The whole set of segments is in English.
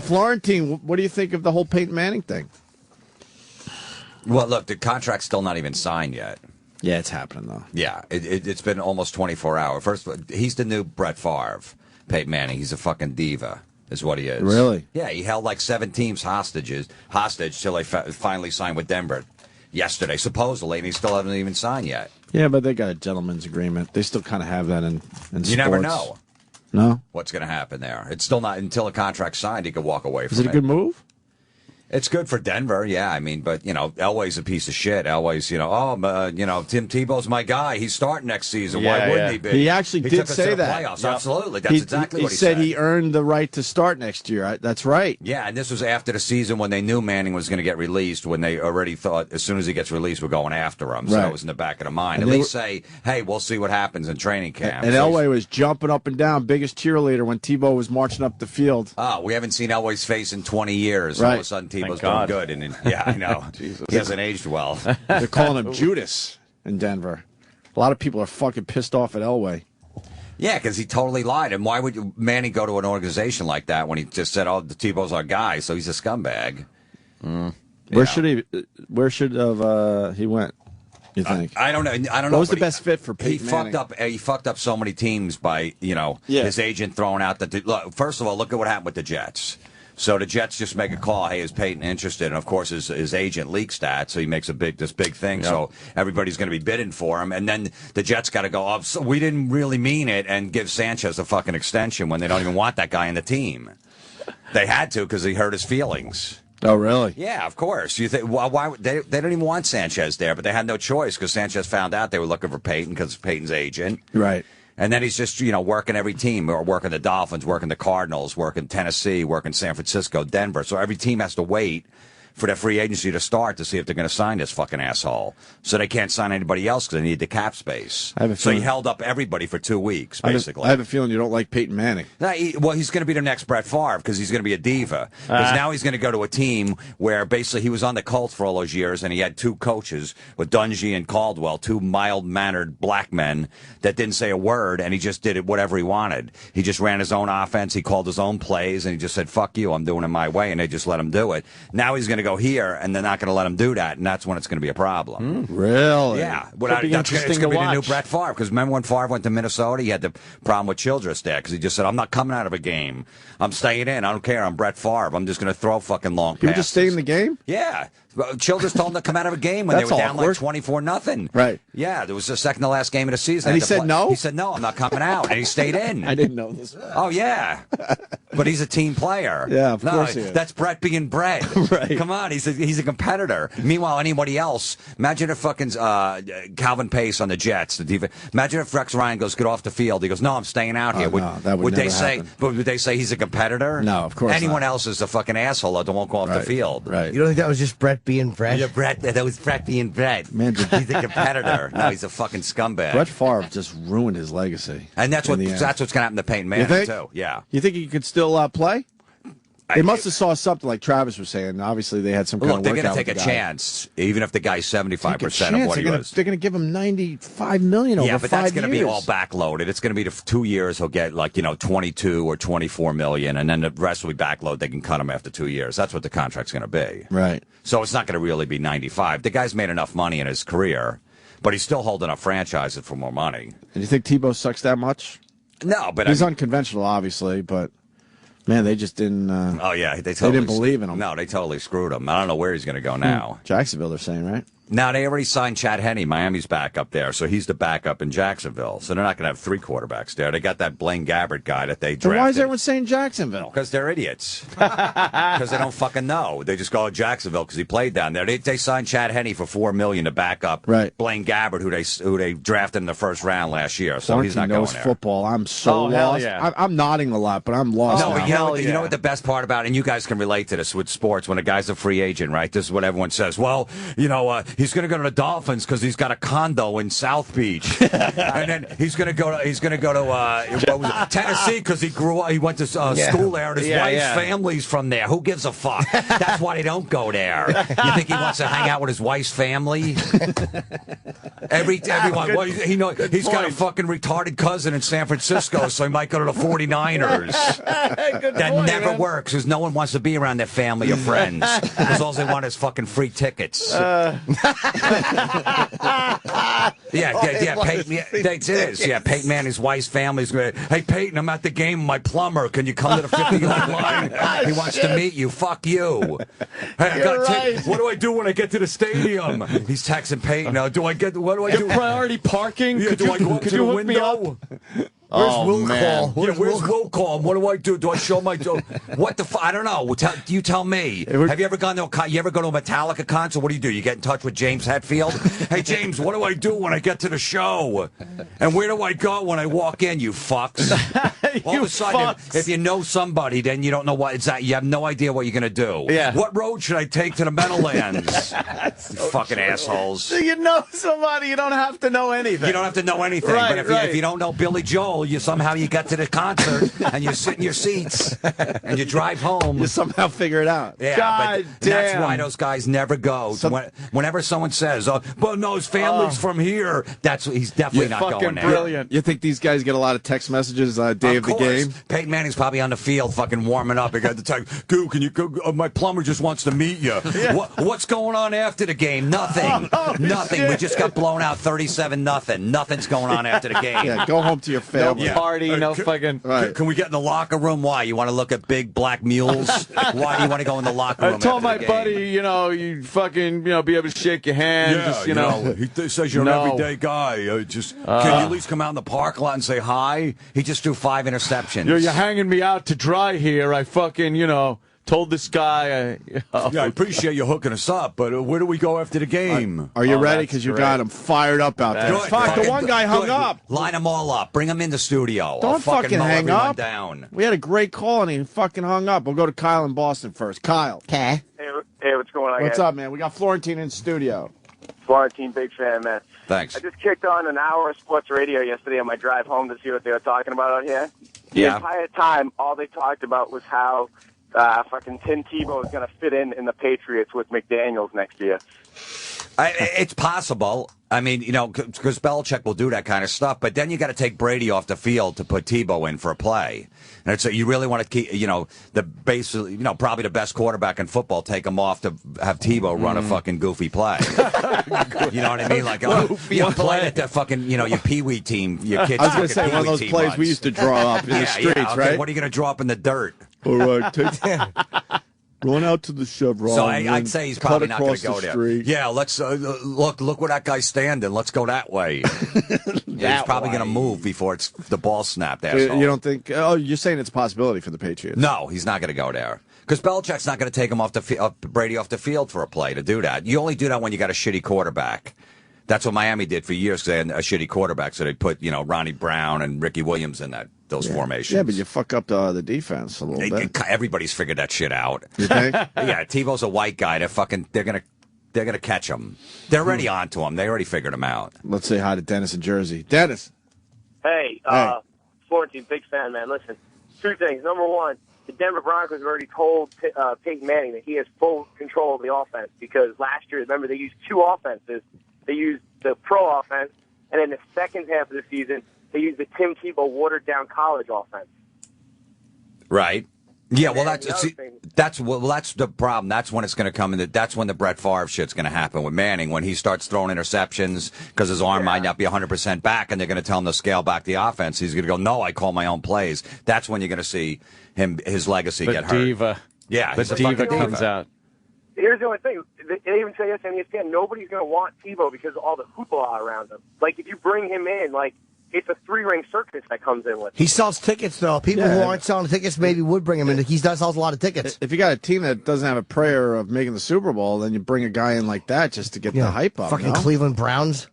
Florentine, what do you think of the whole Peyton Manning thing? Well, look, the contract's still not even signed yet. Yeah, it's happening, though. Yeah, it's been almost 24 hours. First, he's the new Brett Favre, Peyton Manning. He's a fucking diva, is what he is. Really? Yeah, he held like 7 teams hostage till they finally signed with Denver yesterday, supposedly, and he still hasn't even signed yet. Yeah, but they got a gentleman's agreement. They still kind of have that in sports. You never know. No? What's going to happen there? It's still not until a contract's signed, he could walk away from it. Is it a good move? It's good for Denver, yeah. I mean, but, Elway's a piece of shit. Elway's, Tim Tebow's my guy. He's starting next season. Why wouldn't he be? He actually did say that. Playoffs. Yep. Absolutely. That's exactly what he said. He earned the right to start next year. That's right. Yeah, and this was after the season when they knew Manning was going to get released, when they already thought as soon as he gets released, we're going after him. So it was in the back of the mind. And at least say, hey, we'll see what happens in training camp. And Elway was jumping up and down, biggest cheerleader when Tebow was marching up the field. Oh, we haven't seen Elway's face in 20 years. Right. All of a sudden, Tebow's doing good. Yeah, I know. He hasn't aged well. They're calling him Judas in Denver. A lot of people are fucking pissed off at Elway. Yeah, because he totally lied. And why would Manning go to an organization like that when he just said, "Oh, the Tebow's our guy," so he's a scumbag? Where should he? Where should have he went? You think? I don't know. What was the best fit for Peyton Manning? He fucked up so many teams by his agent throwing out the. Look, first of all, look at what happened with the Jets. So the Jets just make a call. Hey, is Peyton interested? And of course, his agent leaks that, so he makes this big thing. Yep. So everybody's going to be bidding for him. And then the Jets got to go, oh, so we didn't really mean it, and give Sanchez a fucking extension when they don't even want that guy in the team. They had to because he hurt his feelings. Oh, really? Yeah, of course. You think why they don't even want Sanchez there, but they had no choice because Sanchez found out they were looking for Peyton because of Peyton's agent. Right. And then he's just, working every team, or working the Dolphins, working the Cardinals, working Tennessee, working San Francisco, Denver. So every team has to wait for their free agency to start to see if they're going to sign this fucking asshole. So they can't sign anybody else because they need the cap space. So he held up everybody for 2 weeks, basically. I have a feeling you don't like Peyton Manning. He's going to be the next Brett Favre because he's going to be a diva. Because now he's going to go to a team where basically he was on the Colts for all those years, and he had 2 coaches with Dungy and Caldwell, 2 mild-mannered black men that didn't say a word, and he just did it whatever he wanted. He just ran his own offense. He called his own plays, and he just said, fuck you, I'm doing it my way, and they just let him do it. Now he's going to go here, and they're not going to let him do that, and that's when it's going to be a problem. Really? Yeah. It's going to be the new Brett Favre, because remember when Favre went to Minnesota, he had the problem with Childress there, because he just said, I'm not coming out of a game. I'm staying in. I don't care. I'm Brett Favre. I'm just going to throw fucking long passes. You would just stay in the game? Yeah. Childress told him to come out of a game when they were down like 24-0. Right. Yeah, there was the second to last game of the season. And he said no? He said, no, I'm not coming out. And he stayed in. I didn't know this. Oh, yeah. But he's a team player. Yeah, of course he is. That's Brett being Brett. Right. Come on, he's a competitor. Meanwhile, anybody else, imagine if fucking Calvin Pace on the Jets, the diva, imagine if Rex Ryan goes, get off the field. He goes, no, I'm staying out here. No, that would never happen. Would they say he's a competitor? No, of course Anyone not. else is a fucking asshole that won't go off the field. Right. You don't think that was just Brett being Brett? Yeah, Brett. That was Brett being Brett. Man, he's a competitor. No, he's a fucking scumbag. Brett Favre just ruined his legacy. And that's what's going to happen to Peyton Manning, too. Yeah. You think he could still play? They must have saw something like Travis was saying. Obviously, they had some kind of workout. They're going to take a chance, even if the guy's 75% of what he was. They're going to give him $95 million over 5 years. Yeah, but that's going to be all backloaded. It's going to be the 2 years he'll get 22 or 24 million, and then the rest will be backloaded. They can cut him after 2 years. That's what the contract's going to be. Right. So it's not going to really be 95. The guy's made enough money in his career, but he's still holding up franchises for more money. And you think Tebow sucks that much? No, but he's unconventional, obviously, but. Man, they just didn't. They didn't believe in him. No, they totally screwed him. I don't know where he's going to go now. Jacksonville, they're saying, right? Now, they already signed Chad Henne. Miami's back up there, so he's the backup in Jacksonville. So they're not going to have 3 quarterbacks there. They got that Blaine Gabbert guy that they drafted. So why is everyone saying Jacksonville? Because they're idiots. Because they don't fucking know. They just go to Jacksonville because he played down there. They signed Chad Henne for $4 million to back up Blaine Gabbert, who they drafted in the first round last year. So he's not going there. Football. I'm so lost. Yeah. I'm nodding a lot, but I'm lost. No, but you know what the best part about it, and you guys can relate to this with sports, when a guy's a free agent, right? This is what everyone says. Well, he's going to go to the Dolphins because he's got a condo in South Beach, and then he's going to go to Tennessee because he went to school there, and his wife's family's from there. Who gives a fuck? That's why they don't go there. You think he wants to hang out with his wife's family? Everyone. Well, he's got a fucking retarded cousin in San Francisco, so he might go to the 49ers. That never works, because no one wants to be around their family or friends. Because all they want is fucking free tickets. Peyton Manning's wife's family's going, hey, Peyton, I'm at the game with my plumber. Can you come to the 50-yard line? He wants to meet you. Fuck you. Hey, I got what do I do when I get to the stadium? He's texting Peyton. What do I do? Priority parking? Yeah, do I go up to the window? Where's Will Call? Where's Will Call? What do I do? Do I show my... What the... I don't know. You tell me. Have you ever gone to you ever go to a Metallica concert? What do? You get in touch with James Hetfield? Hey, James, what do I do when I get to the show? And where do I go when I walk in, you fucks? All of a sudden, if you know somebody, then you don't know what it's that. You have no idea what you're going to do. Yeah. What road should I take to the Meadowlands? You fucking assholes. So you know somebody, you don't have to know anything. You don't have to know anything. Right, but if you don't know Billy Joel, you get to the concert and you sit in your seats and you drive home. You somehow figure it out. Yeah, God but that's why those guys never go. Whenever someone says, "But no, his family's from here," he's definitely not going there. Brilliant. You think these guys get a lot of text messages day of the game? Peyton Manning's probably on the field, fucking warming up. He got the text, "Dude, can you go? My plumber just wants to meet you." Yeah. What's going on after the game? Nothing. Nothing. Shit. We just got blown out 37-0. Nothing's going on after the game. Yeah, go home to your family. No party, no fucking... Right. Can we get in the locker room? Why? You want to look at big black mules? Why do you want to go in the locker room? I told my after the buddy, you fucking, be able to shake your hand. Yeah, just, he says you're an everyday guy. Can you at least come out in the park lot and say hi? He just threw 5 interceptions. You're hanging me out to dry here. I fucking, told this guy. Yeah, I appreciate you hooking us up, but where do we go after the game? Are you ready? Because you got him fired up out there. Good. Fuck, the one guy hung up. Line them all up. Bring them in the studio. Don't I'll fucking mow hang everyone up. Down. We had a great call and he fucking hung up. We'll go to Kyle in Boston first. Kyle. Okay. Hey, what's going on, What's guys? up, man? We got Florentine in studio. Florentine, big fan, man. Thanks. I just kicked on an hour of sports radio yesterday on my drive home to see what they were talking about out here. Yeah. The entire time, all they talked about was how fucking Tim Tebow is going to fit in the Patriots with McDaniels next year. It's possible. I mean, because Belichick will do that kind of stuff, but then you got to take Brady off the field to put Tebow in for a play. And so you really want to keep, probably the best quarterback in football, take him off to have Tebow run a fucking goofy play. You know what I mean? Like, play at the fucking, your peewee team, your kids. I was going to say, one of those plays we used to draw up in the streets, okay, right? What are you going to draw up in the dirt? All right, run out to the Chevron. So I'd say he's probably not going to go there. Street. Yeah, let's look where that guy's standing. Let's go that way. He's probably going to move before it's the ball snapped. Asshole. You don't think? Oh, you're saying it's a possibility for the Patriots? No, he's not going to go there. Because Belichick's not going to take him Brady off the field for a play to do that. You only do that when you got a shitty quarterback. That's what Miami did for years because they had a shitty quarterback. So they put, Ronnie Brown and Ricky Williams in those formations. Yeah, but you fuck up the defense a little bit. Everybody's figured that shit out. You think? Yeah, Tebow's a white guy. They're gonna catch him. They're already on to him. They already figured him out. Let's say hi to Dennis in Jersey. Dennis. Hey, Florentine, big fan, man. Listen, 2 things. Number 1, the Denver Broncos have already told Peyton Manning that he has full control of the offense because last year, remember, they used 2 offenses. They used the pro offense, and in the second half of the season, they used the Tim Tebow watered-down college offense. Right. Yeah, well, And that's the problem. That's when it's going to come in. That's when the Brett Favre shit's going to happen with Manning when he starts throwing interceptions because his arm might not be 100% back, and they're going to tell him to scale back the offense. He's going to go, no, I call my own plays. That's when you're going to see his legacy get hurt. Diva. Yeah, the diva comes out. Here's the only thing. They even say this on ESPN. Nobody's going to want Tebow because of all the hoopla around him. Like, if you bring him in, it's a 3-ring circus that comes in with him. He sells tickets, though. People who aren't selling tickets maybe would bring him in. He sells a lot of tickets. If you got a team that doesn't have a prayer of making the Super Bowl, then you bring a guy in like that just to get the hype up. Fucking Cleveland Browns.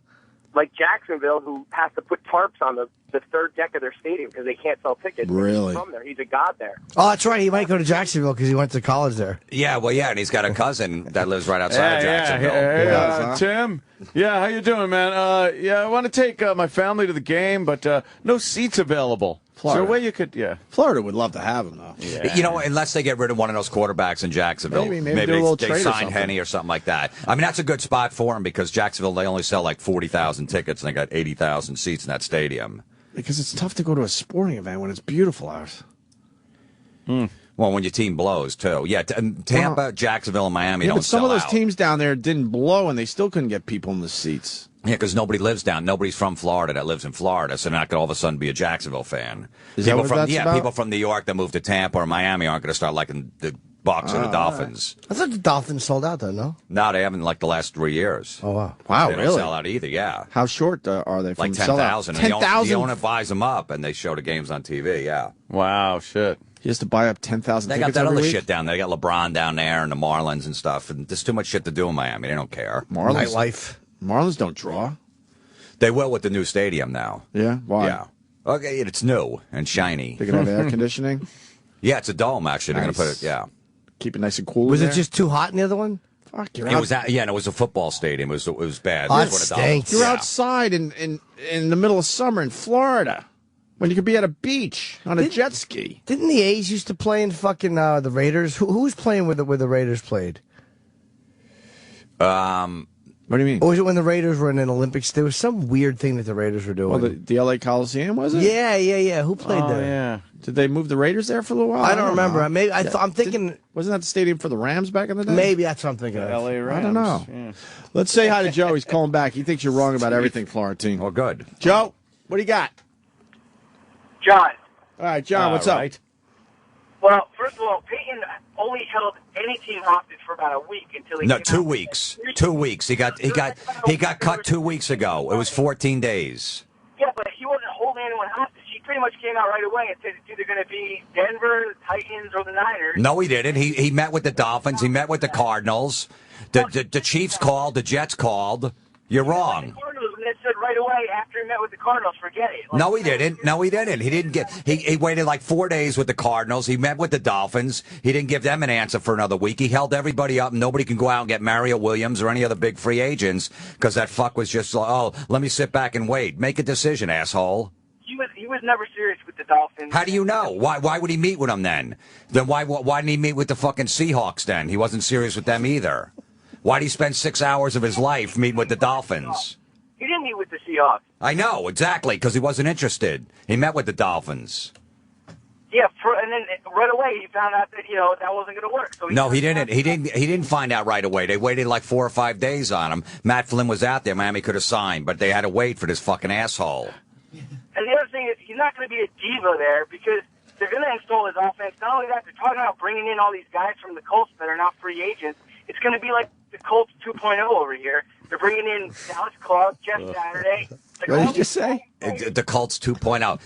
Like Jacksonville, who has to put tarps on the the third deck of their stadium because they can't sell tickets. Really? He's from there. He's a god there. Oh, that's right. He might go to Jacksonville because he went to college there. Yeah, well, yeah, and he's got a cousin that lives right outside of Jacksonville. Hey, Huh? Tim. Yeah, how you doing, man? I want to take my family to the game, but no seats available. Florida. Is there a way you could? Yeah. Florida would love to have him, though. Yeah. You know, unless they get rid of one of those quarterbacks in Jacksonville. Maybe do a little they trade or sign something. Henny or something like that. I mean, that's a good spot for him because Jacksonville, they only sell like 40,000 tickets and they got 80,000 seats in that stadium. Because it's tough to go to a sporting event when it's beautiful out. Well, when your team blows, too. Yeah, Tampa, Jacksonville, and Miami Yeah, don't but some sell of those out. teams down there didn't blow, and they still couldn't get people in the seats. Yeah, because nobody's from Florida that lives in Florida, so they're not going to all of a sudden be a Jacksonville fan. Is that what from that's about? people from New York that move to Tampa or Miami aren't going to start liking the Bucs or the Dolphins. I thought the Dolphins sold out, though, no? No, they haven't like the last 3 years. Oh, wow. Wow, They don't really? sell out either. Yeah. How short are they from Like sellout? 10,000. And 10,000? The owner buys them up, and they show the games on TV, yeah. Wow, shit. He has to buy up 10,000 They tickets got that every other week? shit down there. They got LeBron down there and the Marlins and stuff. And there's too much shit to do in Miami. They don't care. Marlins, Nightlife. Marlins don't draw. They will with the new stadium now. Yeah? Why? Yeah. Okay, it's new and shiny. They can have air conditioning? Yeah, it's a dome, actually. They're going to put it, yeah. Keep it nice and cool Was in it there? just too hot in the other one? Fuck, you're It out. was and it was a football stadium. It was bad. Oh, That's that what it stinks. You're Yeah. outside in the middle of summer in Florida when you could be at a beach on a jet ski. Didn't the A's used to play in fucking the Raiders? Who was playing with the Raiders played? What do you mean? Or was it when the Raiders were in an Olympics? There was some weird thing that the Raiders were doing. Well, the L.A. Coliseum, was it? yeah. Who played Oh, there? yeah. Did they move the Raiders there for a little while? I don't remember. know. Maybe I'm thinking Wasn't that the stadium for the Rams back in the day? maybe that's what I'm thinking. of. L.A. Rams. I don't know. Yeah. Let's say hi to Joe. He's calling back. He thinks you're wrong about everything, Florentine. Well, good. Joe, what do you got? John. All right, John, what's up? right. Well, first of all, Peyton only held any team hostage for about a week until he No, came 2 out. weeks. 2 weeks. He got cut 2 weeks ago. It was 14 days. Yeah, but he wasn't holding anyone hostage. He pretty much came out right away and said it's either going to be Denver, the Titans, or the Niners. No, he didn't. He met with the Dolphins. He met with the Cardinals. The Chiefs called. The Jets called. You're wrong. Cardinals, and they said right away after he met with the Cardinals, forget it. Like, No, he didn't. No, he didn't. He didn't get. He waited like 4 days with the Cardinals. He met with the Dolphins. He didn't give them an answer for another week. He held everybody up. Nobody can go out and get Mario Williams or any other big free agents because that fuck was just like, oh, let me sit back and wait. Make a decision, asshole. He was never serious with the Dolphins. How do you know? Why would he meet with them then? Then why didn't he meet with the fucking Seahawks then? He wasn't serious with them either. Why did he spend 6 hours of his life meeting with the Dolphins? He didn't meet with the Seahawks. I know, exactly, because he wasn't interested. He met with the Dolphins. Yeah, and then right away he found out that that wasn't going to work. So No, he didn't. He didn't find out right away. They waited like 4 or 5 days on him. Matt Flynn was out there. Miami could have signed, but they had to wait for this fucking asshole. And the other thing is he's not going to be a diva there because they're going to install his offense. Not only that, they're talking about bringing in all these guys from the Colts that are not free agents. It's going to be like the Colts 2.0 over here. They're bringing in Dallas Clark, Jeff Saturday. What did you just say? The Colts 2.0.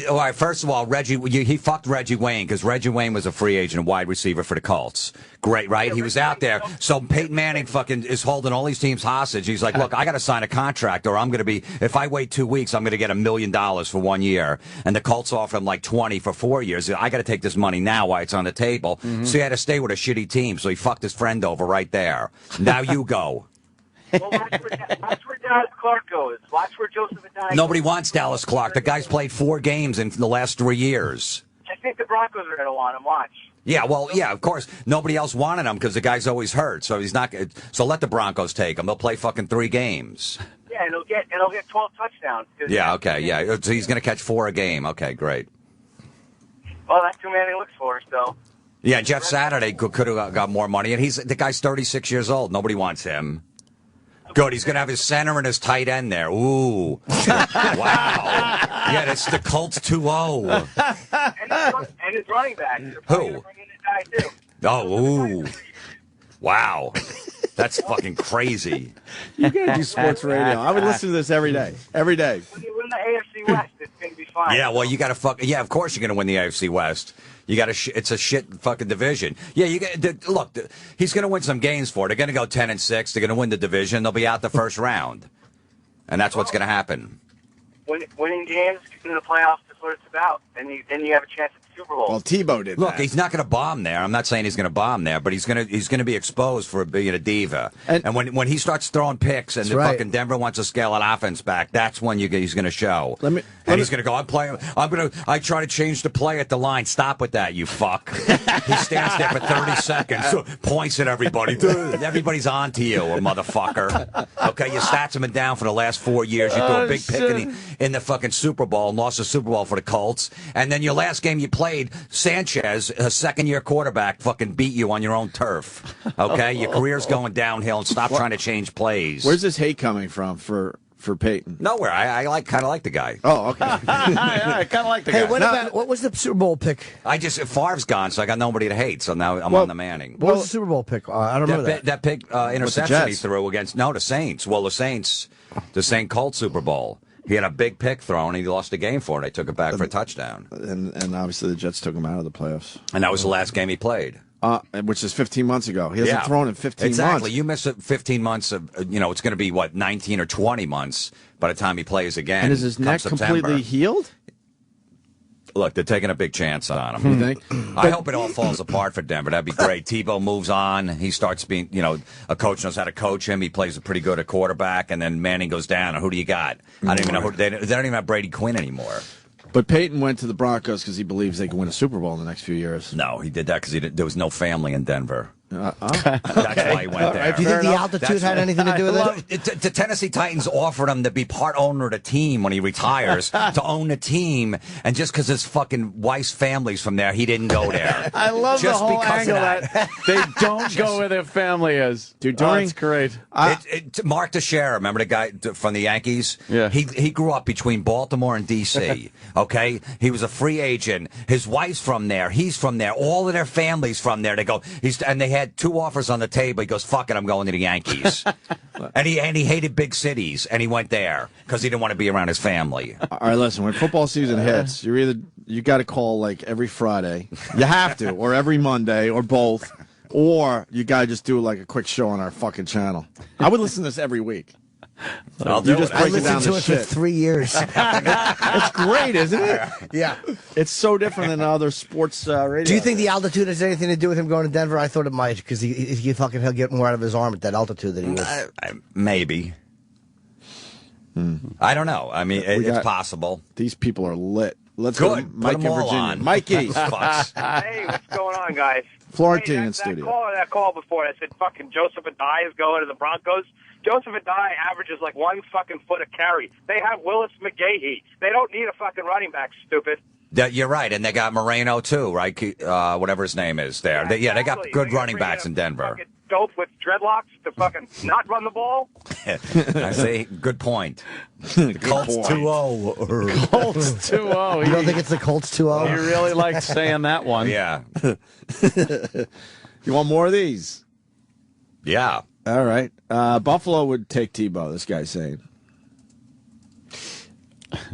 All right, first of all, he fucked Reggie Wayne because Reggie Wayne was a free agent, wide receiver for the Colts. Great, right? He was out there. So Peyton Manning fucking is holding all these teams hostage. He's like, look, I got to sign a contract or I'm going to be, if I wait 2 weeks, I'm going to get $1 million for 1 year. And the Colts offer him like 20 for 4 years. I got to take this money now while it's on the table. Mm-hmm. So he had to stay with a shitty team. So he fucked his friend over right there. Now you go. Well, watch where Dallas Clark goes. Watch where Joseph Adai Nobody goes. wants Dallas Clark. The guy's played 4 games in the last 3 years. I think the Broncos are going to want him. Watch. Yeah, well, yeah, of course. Nobody else wanted him because the guy's always hurt. So he's not. So let the Broncos take him. They'll play fucking 3 games. Yeah, and he'll get 12 touchdowns. Yeah, okay, yeah. So he's going to catch 4 a game. Okay, great. Well, that's too many looks for. So. Yeah, Jeff Saturday could have got more money, and the guy's 36 years old. Nobody wants him. Good. He's going to have his center and his tight end there. Ooh. Wow. Yeah, that's the Colts 2-0. And his running back. They're probably gonna bring in this guy too. Oh, ooh. Wow. That's fucking crazy. You got to do sports radio. I would listen to this every day. Every day. When you win the AFC West, it's going to be fine. Yeah, well, you got to yeah, of course you're going to win the AFC West. You got to it's a shit fucking division. Yeah, look, he's going to win some games for it. They're going to go 10-6. They're going to win the division. They'll be out the first round. And that's what's going to happen. winning games in the playoffs is what it's about, and you have a chance at the Super Bowl. Well, Tebow did Look, that. he's not going to bomb there. I'm not saying he's going to bomb there, but he's going to be exposed for being a diva. And when he starts throwing picks and fucking Denver wants to scale an offense back, that's when he's going to show. He's going to go. I try to change the play at the line. Stop with that, you fuck. He stands there for 30 seconds, points at everybody. Everybody's on to you, motherfucker. Okay, your stats have been down for the last 4 years. You threw a big pick in the fucking Super Bowl and lost the Super Bowl for the Colts. And then your last game you played, Sanchez, a second-year quarterback, fucking beat you on your own turf. Okay, your career's going downhill, and stop trying to change plays. Where's this hate coming from for Peyton? Nowhere. I kind of like the guy. Oh, okay. I kind of like the guy. Hey, what was the Super Bowl pick? Favre's gone, so I got nobody to hate. So now I'm on the Manning. What was the Super Bowl pick? I don't remember that. That pick interception he threw against the Saints. Well, the Saints Colts Super Bowl. He had a big pick thrown, and he lost the game for it. They took it back for a touchdown. And obviously the Jets took him out of the playoffs. And that was the last game he played. Which is 15 months ago. He hasn't thrown in 15 months. Exactly. You miss 15 months of, it's going to be, 19 or 20 months by the time he plays again. And is his neck completely healed? Look, they're taking a big chance on him. You think? I hope it all falls apart for Denver. That'd be great. Tebow moves on. He starts being, a coach knows how to coach him. He plays pretty good at quarterback, and then Manning goes down. And who do you got? I don't even know they don't even have Brady Quinn anymore. But Peyton went to the Broncos because he believes they can win a Super Bowl in the next few years. No, he did that because there was no family in Denver. That's why he went there. Do you think the altitude had anything to do with it? The Tennessee Titans offered him to be part owner of the team when he retires, to own the team, and just because his fucking wife's family's from there, he didn't go there. I love just the whole because angle of that. they don't go where their family is. Dude, that's great. Mark Teixeira, remember the guy from the Yankees? Yeah. He grew up between Baltimore and D.C., okay? He was a free agent. His wife's from there. He's from there. All of their family's from there. They go, and they had 2 offers on the table. He goes, fuck it, I'm going to the Yankees. and he hated big cities, and he went there because he didn't want to be around his family. All right, listen, when football season hits, you got to call like every Friday. You have to, or every Monday, or both. Or you got to just do like a quick show on our fucking channel. I would listen to this every week. I'll do it. I listened to it for 3 years. It's great, isn't it? Yeah. It's so different than other sports radio. Do you think the altitude has anything to do with him going to Denver? I thought it might, because he'll get more out of his arm at that altitude that he was. Maybe. I don't know. I mean, it's possible. These people are lit. Let's Good. go to Mike in Virginia. On. Mikey. Hey, what's going on, guys? Florentine hey, in studio. That call before, I said fucking Joseph Adai is going to the Broncos. Joseph Adai averages like 1 fucking foot a carry. They have Willis McGahee. They don't need a fucking running back, stupid. You're right, and they got Moreno too, right? Whatever his name is there. They got good running backs in Denver. Dope with dreadlocks to fucking not run the ball. I see. Good point. The Colts 2-0. Colts 2-0. You don't think it's the Colts 2-0? You really liked saying that one. Yeah. You want more of these? Yeah. All right. Buffalo would take Tebow, this guy's saying.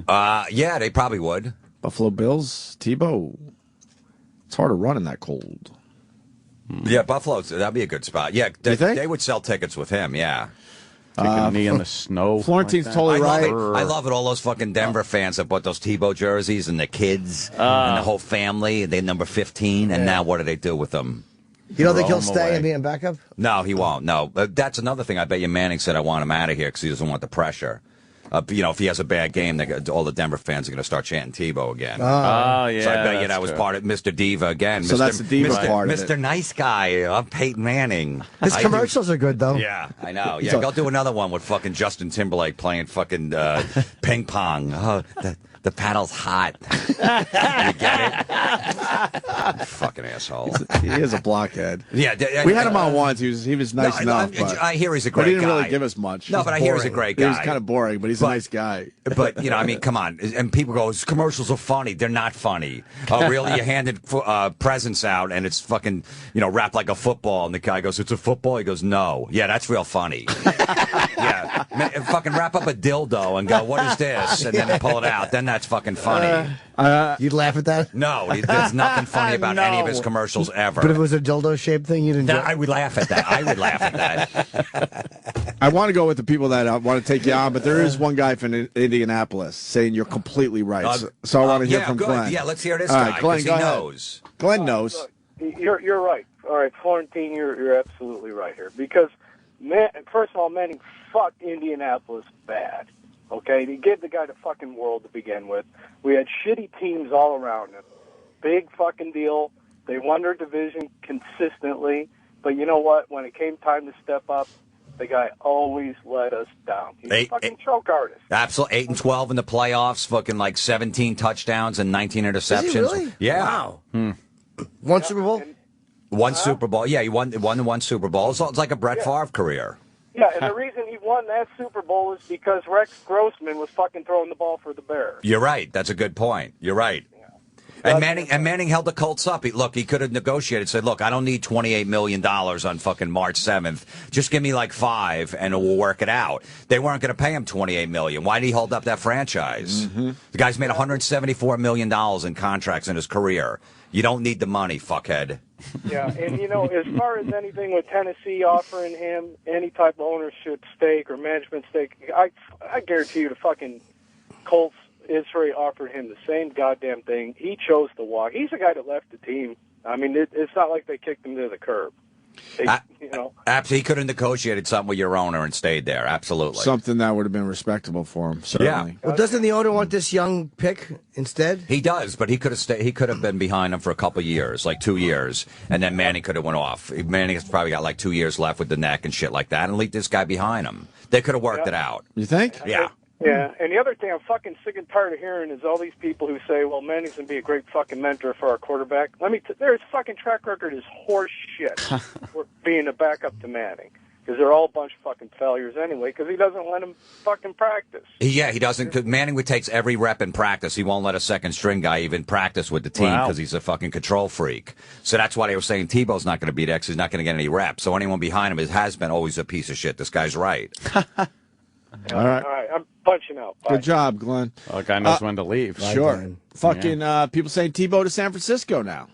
Yeah, they probably would. Buffalo Bills, Tebow. It's hard to run in that cold. Yeah, Buffalo, that'd be a good spot. Yeah, they would sell tickets with him, yeah. Kick a knee in the snow. Florentine's like totally right. I love it. All those fucking Denver fans that bought those Tebow jerseys and the kids and the whole family. They number 15, and now what do they do with them? You don't think he'll stay and be in backup? No, he won't. No, that's another thing. I bet you Manning said I want him out of here because he doesn't want the pressure. If he has a bad game, all the Denver fans are going to start chanting Tebow again. Oh, yeah. So I bet you that was part of Mr. Diva again. So that's the Diva part of it. Mr. Nice Guy. I'm Peyton Manning. His commercials are good, though. Yeah, I know. Yeah, go do another one with fucking Justin Timberlake playing fucking ping pong. Oh, the paddle's hot. You get it? Fucking asshole. He is a blockhead. Yeah, we had him on once. He was nice enough. I hear he's a great guy. But he didn't really give us much. No, but I hear he's a great guy. He was kind of boring, but he's a nice guy. But, I mean, come on. And people go, his commercials are funny. They're not funny. Oh, really? You handed presents out, and it's fucking, wrapped like a football. And the guy goes, it's a football? He goes, no. Yeah, that's real funny. Yeah. Fucking wrap up a dildo and go, what is this? And then they pull it out. Then that's fucking funny. You'd laugh at that? No, there's nothing funny about any of his commercials ever. But if it was a dildo-shaped thing, you'd enjoy it? I would laugh at that. I would laugh at that. I want to go with the people that want to take you on, but there is one guy from Indianapolis saying you're completely right. So I want to hear from good. Glenn. Yeah, let's hear this All guy right, Glenn, because go he ahead. knows. Glenn knows. Look, you're right. All right, Florentine, you're absolutely right here. Because, first of all, Manning fucked Indianapolis bad. Okay? He gave the guy the fucking world to begin with. We had shitty teams all around him. Big fucking deal. They won their division consistently. But you know what? When it came time to step up, the guy always let us down. He's a fucking choke artist. Absolutely. 8-12 in the playoffs, fucking like 17 touchdowns and 19 interceptions. Is he really? Yeah. Wow. One Super Bowl? One Super Bowl. Yeah, he won one Super Bowl. So it's like a Brett Favre career. Yeah, and the reason he won that Super Bowl is because Rex Grossman was fucking throwing the ball for the Bears. You're right. That's a good point. You're right. And Manning held the Colts up. He could have negotiated, said, look, I don't need $28 million on fucking March 7th. Just give me like $5 million and we'll work it out. They weren't going to pay him $28 million. Why did he hold up that franchise? Mm-hmm. The guy's made $174 million in contracts in his career. You don't need the money, fuckhead. Yeah, and as far as anything with Tennessee offering him any type of ownership stake or management stake, I guarantee you the fucking Colts, Israel offered him the same goddamn thing. He chose to walk. He's the guy that left the team. I mean, it's not like they kicked him to the curb. Absolutely, he could have negotiated something with your owner and stayed there. Absolutely, something that would have been respectable for him. Certainly. Yeah. Well, doesn't the owner want this young pick instead? He does, but he could have stayed. He could have been behind him for a couple of years, like 2 years, and then Manning could have went off. Manning has probably got like 2 years left with the neck and shit like that, and leave this guy behind him. They could have worked it out. You think? Yeah. Yeah, and the other thing I'm fucking sick and tired of hearing is all these people who say, well, Manning's going to be a great fucking mentor for our quarterback. Their fucking track record is horse shit for being a backup to Manning. Because they're all a bunch of fucking failures anyway, because he doesn't let him fucking practice. Yeah, he doesn't. Cause Manning takes every rep in practice. He won't let a second string guy even practice with the team because he's a fucking control freak. So that's why they were saying Tebow's not going to beat X. He's not going to get any reps. So anyone behind him has been always a piece of shit. This guy's right. All right. I'm punching out. Bye. Good job, Glenn. Well, the guy knows when to leave. Sure. Fucking people saying Tebow to San Francisco now.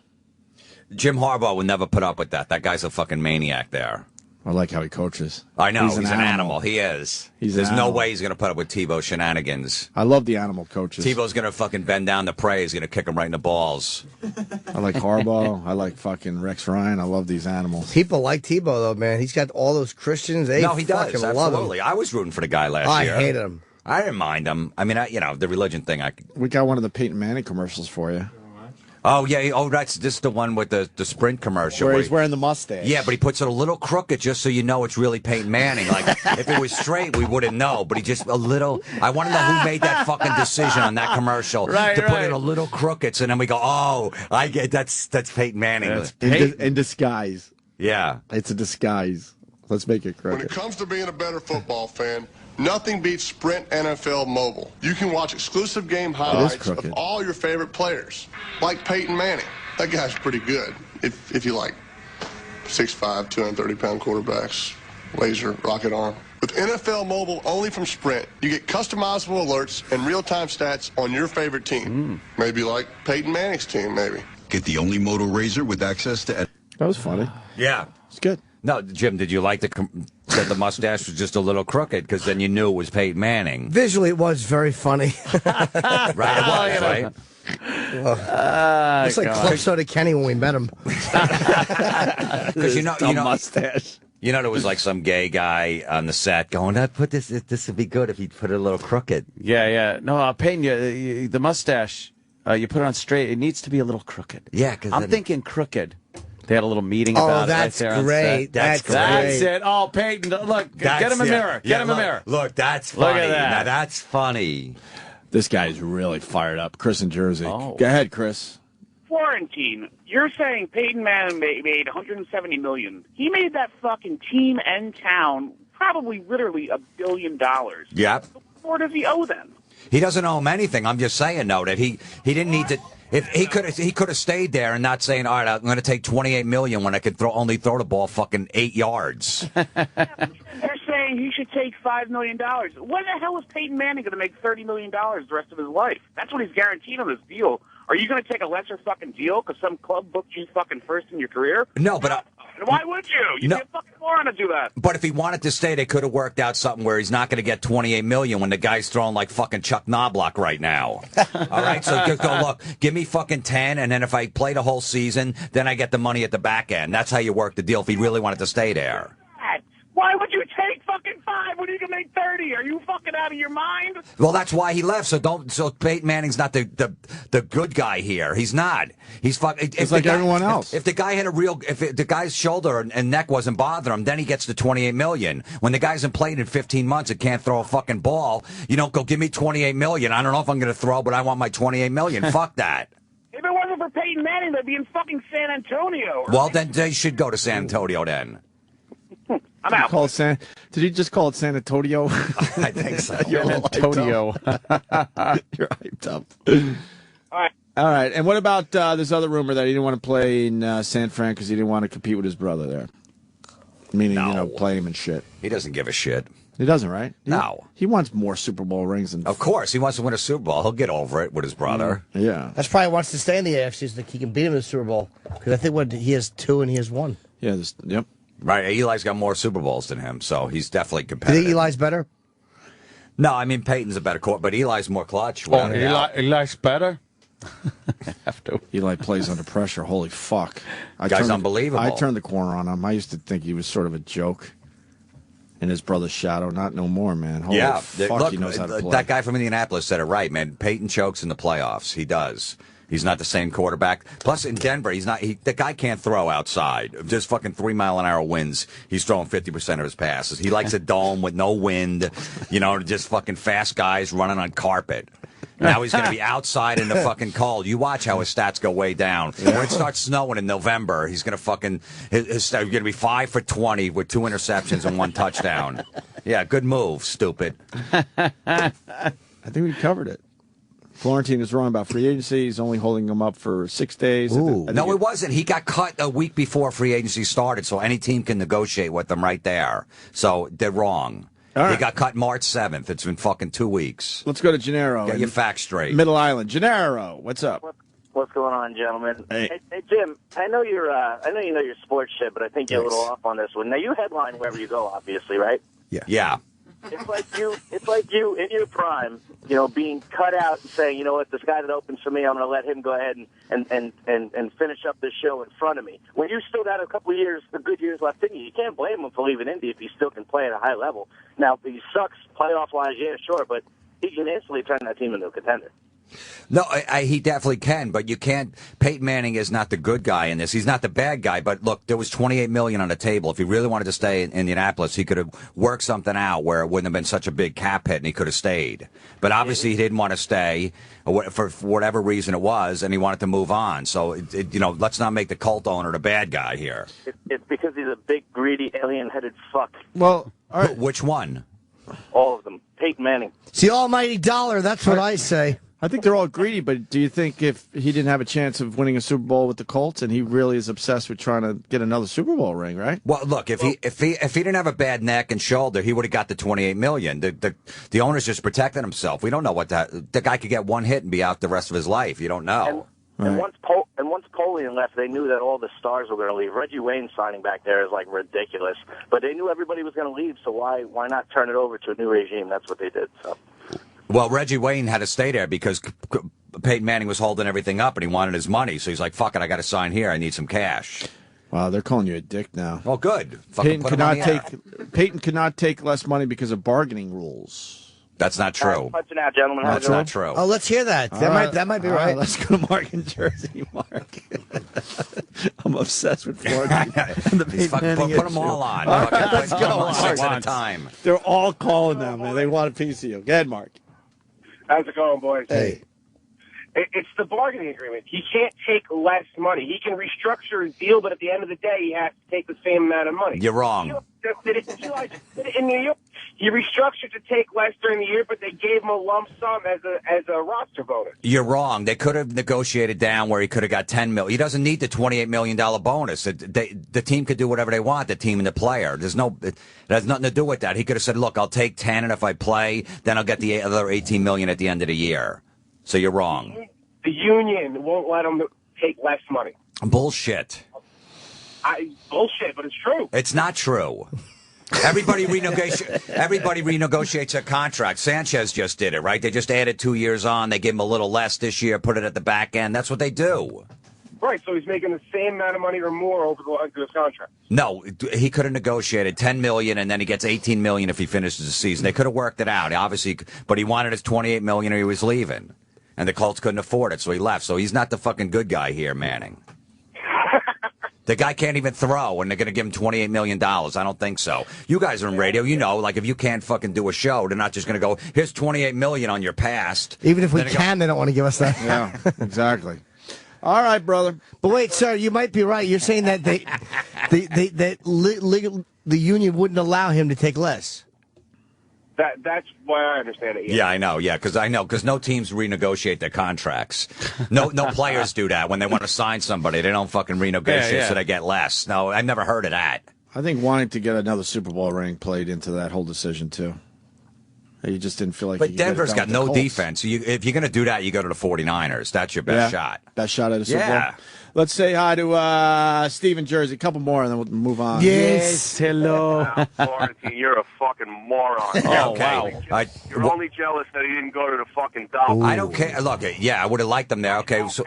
Jim Harbaugh will never put up with that. That guy's a fucking maniac there. I like how he coaches. I know. He's an animal. He is. There's no way he's going to put up with Tebow shenanigans. I love the animal coaches. Tebow's going to fucking bend down to pray. He's going to kick him right in the balls. I like Harbaugh. I like fucking Rex Ryan. I love these animals. People like Tebow, though, man. He's got all those Christians. They no, he does. fucking love him. Absolutely. I was rooting for the guy last year. I hated him. I didn't mind him. I mean, the religion thing. We got one of the Peyton Manning commercials for you. Oh, yeah. Oh, this is the one with the Sprint commercial. Where he's wearing the mustache. Yeah, but he puts it a little crooked just so you know it's really Peyton Manning. Like, if it was straight, we wouldn't know. But he just a little... I want to know who made that fucking decision on that commercial put it a little crooked. So then we go, oh, I get that's Peyton Manning. In disguise. Yeah. It's a disguise. Let's make it crooked. When it comes to being a better football fan, nothing beats Sprint NFL Mobile. You can watch exclusive game highlights of all your favorite players, like Peyton Manning. That guy's pretty good, if you like 6'5", 230-pound quarterbacks, laser, rocket arm. With NFL Mobile only from Sprint, you get customizable alerts and real-time stats on your favorite team. Maybe like Peyton Manning's team, maybe. Get the only Moto Razor with access to... That was funny. Yeah. It's good. No, Jim, did you like that the mustache was just a little crooked? Because then you knew it was Peyton Manning. Visually, it was very funny. Right, it was, right? It's like Club Soda Kenny when we met him. Because you know, mustache. You know, there was like some gay guy on the set going, "Put this would be good if he put it a little crooked." Yeah. No, Peyton, the mustache, you put it on straight. It needs to be a little crooked. Yeah, because I'm thinking crooked. They had a little meeting about it right there on set. That's great. That's it. Oh, Peyton, look, get him a mirror. Get him a mirror. Look, that's funny. Look at that. Now, that's funny. This guy's really fired up. Chris in Jersey. Oh. Go ahead, Chris. Florentine, you're saying Peyton Manning made $170 million. He made that fucking team and town probably literally $1 billion. Yep. What more does he owe them? He doesn't owe him anything. I'm just saying, though, that he didn't need to. If he could have stayed there and not saying, all right, I'm going to take $28 million when I could only throw the ball fucking 8 yards. They're saying he should take $5 million. When the hell is Peyton Manning going to make $30 million the rest of his life? That's what he's guaranteed on this deal. Are you going to take a lesser fucking deal because some club booked you fucking first in your career? No, but And why would you? You'd be a fucking moron to do that. But if he wanted to stay, they could have worked out something where he's not going to get $28 million when the guy's throwing like fucking Chuck Knobloch right now. All right, so go look, give me fucking 10, and then if I play the whole season, then I get the money at the back end. That's how you work the deal if he really wanted to stay there. Why would you take fucking 5 when you can make 30? Are you fucking out of your mind? Well, that's why he left. So Peyton Manning's not the good guy here. He's not. He's fucking. It's like everyone else. If the guy had if the guy's shoulder and neck wasn't bothering him, then he gets the $28 million. When the guy hasn't played in 15 months and can't throw a fucking ball, you don't go give me $28 million. I don't know if I'm going to throw, but I want my $28 million. Fuck that. If it wasn't for Peyton Manning, they'd be in fucking San Antonio. Well, then they should go to San Antonio then. I'm out. Did he just call it San Antonio? I think so. You're Antonio. You're hyped up. All right. And what about this other rumor that he didn't want to play in San Fran because he didn't want to compete with his brother there? Meaning, play him and shit. He doesn't give a shit. He doesn't, right? No. He wants more Super Bowl rings. Of course. He wants to win a Super Bowl. He'll get over it with his brother. Yeah. That's probably wants to stay in the AFC so that he can beat him in the Super Bowl. Because I think he has 2 and he has 1. Yeah. Yep. Right, Eli's got more Super Bowls than him, so he's definitely Do you competitive. think Eli's better? No, I mean Peyton's a better quarterback, but Eli's more clutch. Oh, Eli's better? Have to. Eli plays under pressure. Holy fuck. Guy's unbelievable. I turned the corner on him. I used to think he was sort of a joke in his brother's shadow. Not no more, man. Holy fuck, look, he knows how to play. That guy from Indianapolis said it right, man. Peyton chokes in the playoffs. He does. He's not the same quarterback. Plus, in Denver, he's not. The guy can't throw outside. Just fucking 3-mile-an-hour winds. He's throwing 50% of his passes. He likes a dome with no wind. Just fucking fast guys running on carpet. Now he's going to be outside in the fucking cold. You watch how his stats go way down. When it starts snowing in November, he's going to fucking he's going to be 5 for 20 with 2 interceptions and 1 touchdown. Yeah, good move, stupid. I think we covered it. Florentine is wrong about free agency. He's only holding him up for 6 days. No, it wasn't. He got cut a week before free agency started, so any team can negotiate with them right there. So they're wrong. He got cut March 7th. It's been fucking 2 weeks. Let's go to Gennaro. Get your facts straight. Middle Island. Gennaro, what's up? What's going on, gentlemen? Hey, Jim. I know you know your sports shit, but I think you're a little off on this one. Now you headline wherever you go, obviously, right? Yeah. It's like you in your prime, being cut out and saying, you know what, this guy that opens for me, I'm going to let him go ahead and finish up this show in front of me. When you still got a couple of years, the good years left in you, you can't blame him for leaving Indy if he still can play at a high level. Now, he sucks playoff-wise, yeah, sure, but he can instantly turn that team into a contender. No, he definitely can, but you can't. Peyton Manning is not the good guy in this. He's not the bad guy. But look, there was $28 million on the table. If he really wanted to stay in Indianapolis, he could have worked something out where it wouldn't have been such a big cap hit, and he could have stayed. But obviously, he didn't want to stay for whatever reason it was, and he wanted to move on. So, let's not make the Colt owner the bad guy here. It's because he's a big, greedy, alien-headed fuck. Well, all right. Which one? All of them. Peyton Manning. It's the almighty dollar. That's what I say. I think they're all greedy, but do you think if he didn't have a chance of winning a Super Bowl with the Colts, and he really is obsessed with trying to get another Super Bowl ring, right? Well, look, if he didn't have a bad neck and shoulder, he would have got the $28 million. The owner's just protecting himself. We don't know what the guy could get one hit and be out the rest of his life. You don't know. And once Polian left, they knew that all the stars were going to leave. Reggie Wayne signing back there is like ridiculous, but they knew everybody was going to leave. So why not turn it over to a new regime? That's what they did. So. Well, Reggie Wayne had to stay there because Peyton Manning was holding everything up and he wanted his money. So he's like, fuck it, I got to sign here. I need some cash. Wow, they're calling you a dick now. Well, good. Peyton could not take less money because of bargaining rules. That's not true. Punching out, gentlemen. That's not true. Oh, let's hear that. That might be right. Let's go to Mark in Jersey. Mark. I'm obsessed with Florentine. Put them all on. Let's go. 6 at a time. They're all calling now, man. They want a piece of you. Go ahead, Mark. How's it going, boys? Hey. It's the bargaining agreement. He can't take less money. He can restructure his deal, but at the end of the day, he has to take the same amount of money. You're wrong. In New York, he restructured to take less during the year, but they gave him a lump sum as a roster bonus. You're wrong. They could have negotiated down where he could have got $10 million. He doesn't need the $28 million bonus. The team could do whatever they want, the team and the player. It has nothing to do with that. He could have said, look, I'll take 10, and if I play, then I'll get the other $18 million at the end of the year. So you're wrong. The union won't let him take less money. Bullshit. Bullshit, but it's true. It's not true. Everybody renegotiates their contract. Sanchez just did it, right? They just added 2 years on. They give him a little less this year, put it at the back end. That's what they do. Right, so he's making the same amount of money or more over the length of his contract. No, he could have negotiated $10 million, and then he gets $18 million if he finishes the season. They could have worked it out, obviously, but he wanted his $28 million or he was leaving. And the Colts couldn't afford it, so he left. So he's not the fucking good guy here, Manning. The guy can't even throw, and they're going to give him $28 million. I don't think so. You guys are in radio. You know, like, if you can't fucking do a show, they're not just going to go, here's $28 million on your past. Even if we can, they don't want to give us that. Yeah, exactly. All right, brother. But wait, sir, you might be right. You're saying that the union wouldn't allow him to take less. That's why I understand it. Yeah, I know. Yeah, because no teams renegotiate their contracts. No players do that when they want to sign somebody. They don't fucking renegotiate so they get less. No, I've never heard of that. I think wanting to get another Super Bowl ring played into that whole decision too. You just didn't feel like. But Denver's got no defense. If you're going to do that, you go to the 49ers. That's your best shot. Best shot at a Super Bowl. Let's say hi to Steve in Jersey. A couple more, and then we'll move on. Yes, hello. Florentine, you're a fucking moron. Oh, okay. You're only jealous that he didn't go to the fucking Dolphins. I don't care. Look, I would have liked them there. Okay, so.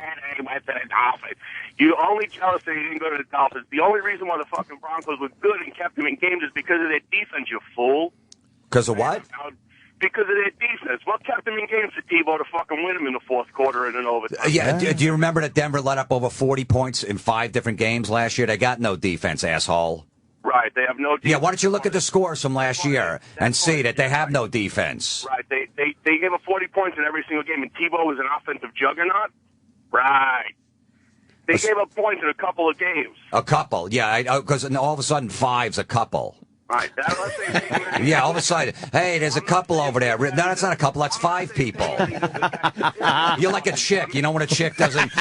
You're only jealous that he didn't go to the Dolphins. The only reason why the fucking Broncos were good and kept him in games is because of their defense, you fool. Because of what? Because of their defense. What kept them in games for Tebow to fucking win them in the fourth quarter and in overtime? Yeah, do you remember that Denver let up over 40 points in 5 different games last year? They got no defense, asshole. Right, they have no defense. Yeah, why don't you look at the scores from last year and see that they have no defense? Right, they gave up 40 points in every single game, and Tebow was an offensive juggernaut? Right. They gave up points in a couple of games. A couple, yeah, because all of a sudden 5's a couple. Right. Yeah, all of a sudden, hey, there's a couple over there. No, that's not a couple. That's 5 people. You're like a chick. You know when a chick doesn't.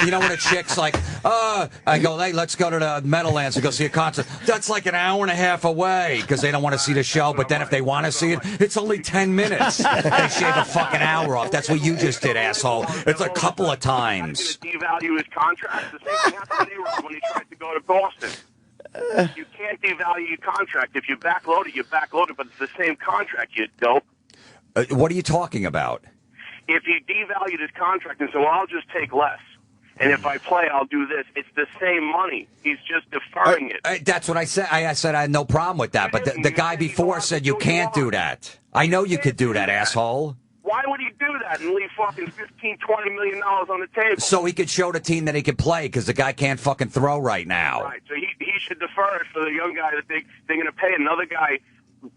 You know when a chick's like, I go, hey, let's go to the Meadowlands and go see a concert. That's like an hour and a half away because they don't want to see the show. But then if they want to see it, it's only 10 minutes. They shave a fucking hour off. That's what you just did, asshole. It's a couple of times. Devalue his contract. The same thing happened to A-Rod when he tried to go to Boston. You can't devalue your contract. If you backload it, you backload it, but it's the same contract, you dope. What are you talking about? If he devalued his contract and said, well, I'll just take less, and if I play, I'll do this, it's the same money. He's just deferring it. That's what I said. I said I had no problem with that, but the guy before said you can't do that. I know you could do that, asshole. Why would he do that and leave fucking $15, $20 million on the table? So he could show the team that he could play because the guy can't fucking throw right now. Right, so he should defer it for the young guy that they're going to pay another guy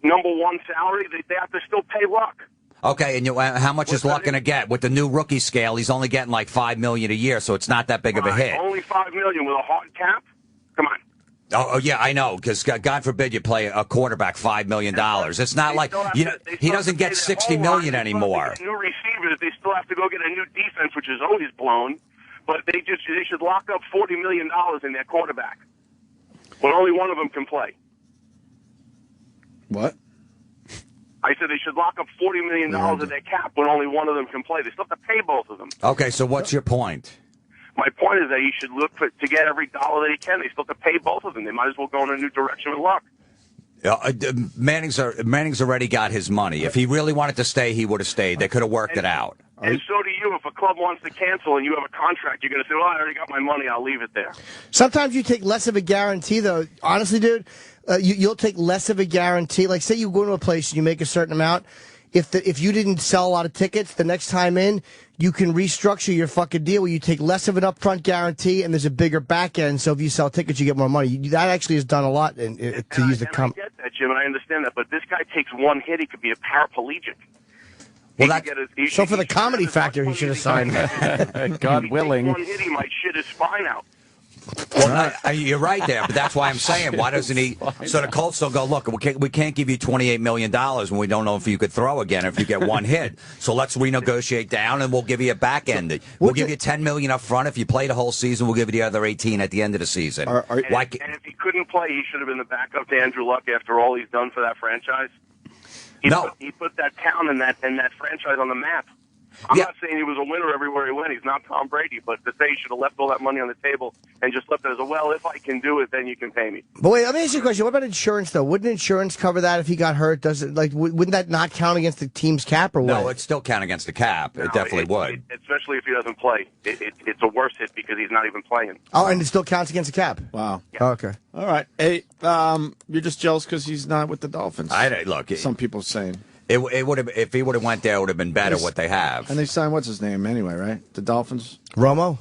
#1 salary. They have to still pay Luck. Okay, and how much is Luck going to get? With the new rookie scale, he's only getting like $5 million a year, so it's not that big of a hit. Only $5 million with a hard cap? Come on. Oh yeah, I know, because God forbid you play a quarterback $5 million. It's not like he doesn't get $60 million anymore. New receivers, they still have to go get a new defense, which is always blown. But they should lock up $40 million in their quarterback when only one of them can play. What? I said they should lock up $40 million in their cap when only one of them can play. They still have to pay both of them. Okay, so what's your point? My point is that he should look to get every dollar that he can. They still have to pay both of them. They might as well go in a new direction with Luck. Manning's already got his money. If he really wanted to stay, he would have stayed. They could have worked it out. And so do you. If a club wants to cancel and you have a contract, you're going to say, well, I already got my money. I'll leave it there. Sometimes you take less of a guarantee, though. Honestly, dude, you'll take less of a guarantee. Like, say you go to a place and you make a certain amount. If you didn't sell a lot of tickets, the next time in, you can restructure your fucking deal where you take less of an upfront guarantee and there's a bigger back end. So if you sell tickets, you get more money. That actually has done a lot to use the company. I get that, Jim, and I understand that. But this guy takes one hit, he could be a paraplegic. Well, so for the comedy factor, he should have signed. God willing. One hit, he might shit his spine out. Well, you're right there, but that's why I'm saying, why doesn't he? So the Colts will go, look, we can't give you $28 million when we don't know if you could throw again if you get one hit. So let's renegotiate down, and we'll give you a back end. We'll give you $10 million up front. If you play the whole season, we'll give you the other 18 at the end of the season. And if he couldn't play, he should have been the backup to Andrew Luck after all he's done for that franchise. He put that town and that franchise on the map. I'm not saying he was a winner everywhere he went. He's not Tom Brady, but to say he should have left all that money on the table and just left it as if I can do it, then you can pay me. But wait, let me ask you a question. What about insurance, though? Wouldn't insurance cover that if he got hurt? Does it, wouldn't that not count against the team's cap or what? No, it still count against the cap. It definitely would. Especially if he doesn't play. It's a worse hit because he's not even playing. Oh, and it still counts against the cap? Wow. Yeah. Oh, okay. All right. Hey, you're just jealous because he's not with the Dolphins. Look, some people are saying. It would have, if he would have went there, it would have been better what they have. And they signed what's his name anyway, right? The Dolphins. Romo.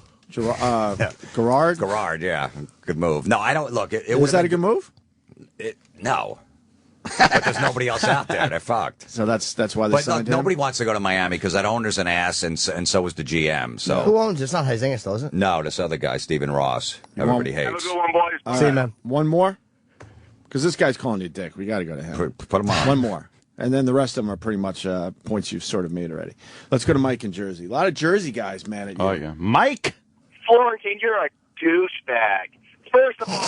Garrard. Garrard, yeah, good move. No, I don't look. Was that a good move? No, but there's nobody else out there. They're fucked. So that's why they signed him. Nobody wants to go to Miami because that owner's an ass, and so is the GM. So who owns it? It's not Huizinga, though, is it? No, this other guy, Stephen Ross. Everybody hates. Have a good one, boys. See you, man. One more, because this guy's calling you a dick. We got to go to him. Put him on. One more. And then the rest of them are pretty much points you've sort of made already. Let's go to Mike in Jersey. A lot of Jersey guys mad at you. Oh, yeah. Mike? Florentine, you're a douchebag. First of all,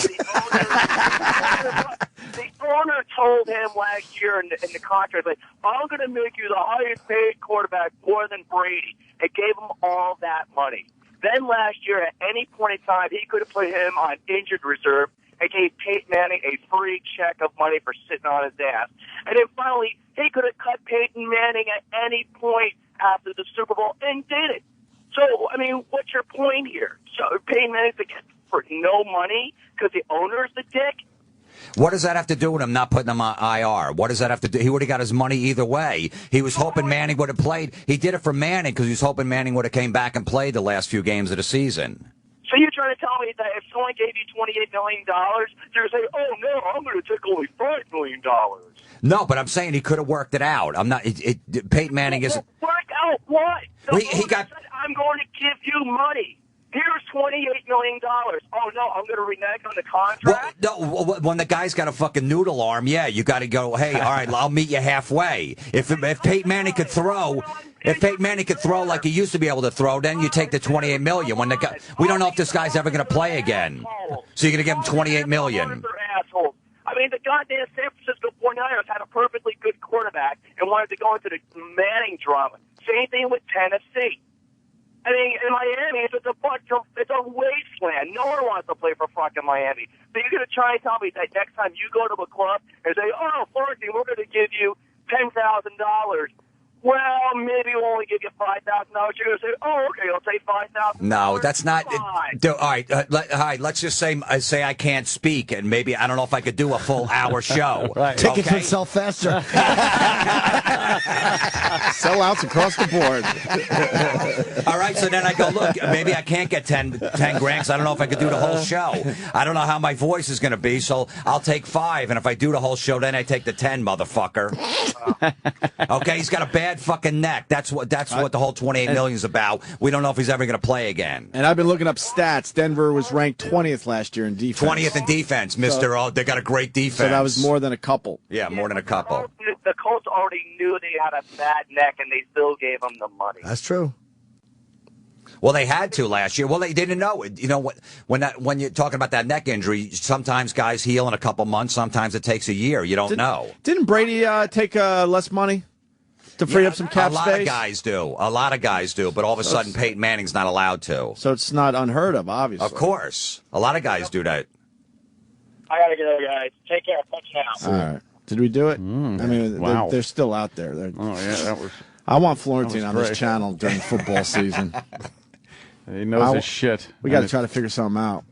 the owner told him last year in the contract, like, I'm going to make you the highest paid quarterback more than Brady, and gave him all that money. Then last year, at any point in time, he could have put him on injured reserve and gave Peyton Manning a free check of money for sitting on his ass. And then finally, he could have cut Peyton Manning at any point after the Super Bowl and did it. So, I mean, what's your point here? So Peyton Manning's to get for no money because the owner's the dick? What does that have to do with him not putting him on IR? What does that have to do? He would have got his money either way. He was hoping Manning would have played. He did it for Manning because he was hoping Manning would have came back and played the last few games of the season. So you're trying to tell me that if someone gave you $28 million, you're going to say, oh, no, I'm going to take only $5 million. No, but I'm saying he could have worked it out. I'm not. Peyton Manning isn't. Work out what? He got. Said, I'm going to give you money. Here's $28 million. Oh, no, I'm going to renege on the contract? Well, no, when the guy's got a fucking noodle arm, yeah, you got to go, hey, all right, I'll meet you halfway. If Peyton Manning could throw... If Peyton Manning could throw like he used to be able to throw, then you take the $28 million. When we don't know if this guy's ever going to play again, so you're going to give him $28 million. Assholes. I mean, the goddamn San Francisco 49ers had a perfectly good quarterback and wanted to go into the Manning drama. Same thing with Tennessee. I mean, in Miami, it's a wasteland. No one wants to play for fucking Miami. So you're going to try and tell me that next time you go to a club and say, oh, Florentine, we're going to give you $10,000. Well, maybe we'll only give you $5,000. You're going to say, oh, okay, I'll take $5,000. No, that's not. All right, let's just say I can't speak, and maybe I don't know if I could do a full hour show. Right. Tickets would sell faster. Sellouts across the board. All right, so then I go, look, maybe I can't get 10 grand, because I don't know if I could do the whole show. I don't know how my voice is going to be, so I'll take 5, and if I do the whole show, then I take the 10, motherfucker. Okay, he's got a bad fucking neck. That's what the whole $28 million is about. We don't know if he's ever going to play again. And I've been looking up stats. Denver was ranked 20th last year in defense. 20th in defense, Mister. Oh, they got a great defense. So that was more than a couple. Yeah, more than a couple. The Colts already knew they had a bad neck, and they still gave them the money. That's true. Well, they had to last year. Well, they didn't know it. You know what? When you're talking about that neck injury, sometimes guys heal in a couple months. Sometimes it takes a year. You don't know. Didn't Brady take less money to free up some cap space? A lot of guys do. A lot of guys do. But all of a sudden, Peyton Manning's not allowed to. So it's not unheard of, obviously. Of course, a lot of guys do that. I gotta go, guys. Take care. Touchdown. All right. Did we do it? I mean, wow. they're still out there. Oh yeah, that was. I want Florentine that on was this great. channel during football season. He knows his shit. We got to try to figure something out.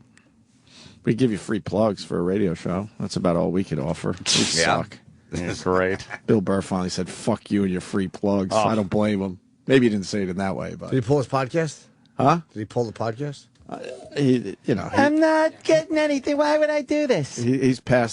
We give you free plugs for a radio show. That's about all we could offer. We suck. Yeah, great. Bill Burr finally said, fuck you and your free plugs. Oh. I don't blame him. Maybe he didn't say it in that way, but. Did he pull his podcast? Huh? Did he pull the podcast? I'm not getting anything. Why would I do this? He's past